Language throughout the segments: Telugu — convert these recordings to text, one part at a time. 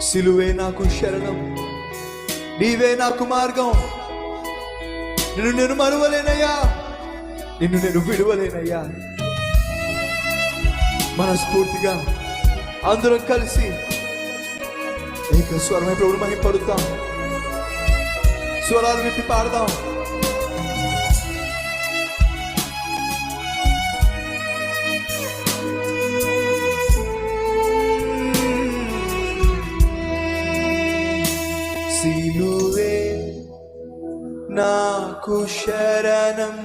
సిలువే నాకు శరణం, నీవే నాకు మార్గం. నిన్ను నేను మరువలేనయ్యా, నిన్ను నేను విడువలేనయ్యా. మనస్ఫూర్తిగా అందరం కలిసి ఏక స్వరమై ప్రభువుని మహిమపడుతాం. స్వరాలు విప్పి పాడదాం. సిలువే నాకు శరణం,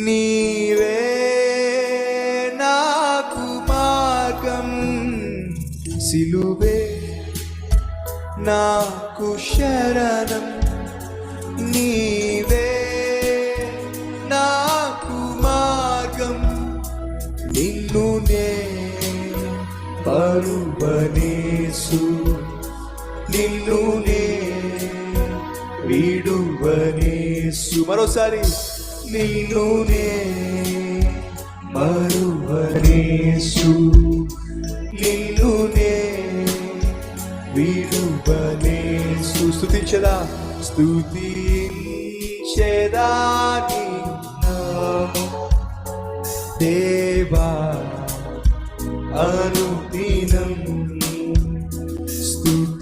నీవే నాకు మార్గం. సిలువే నాకు శరణం, నీవే నాకు మార్గం. నిన్ను నే పరువనేసు, నిన్ను నే విడువనేసు. మరోసారి నిన్ను నే మరువనేసు, నిన్ను నే విడువనేసు. స్తుతించదా, స్తుతించెదా నీ నామం దేవా అనుదినం. స్తుతి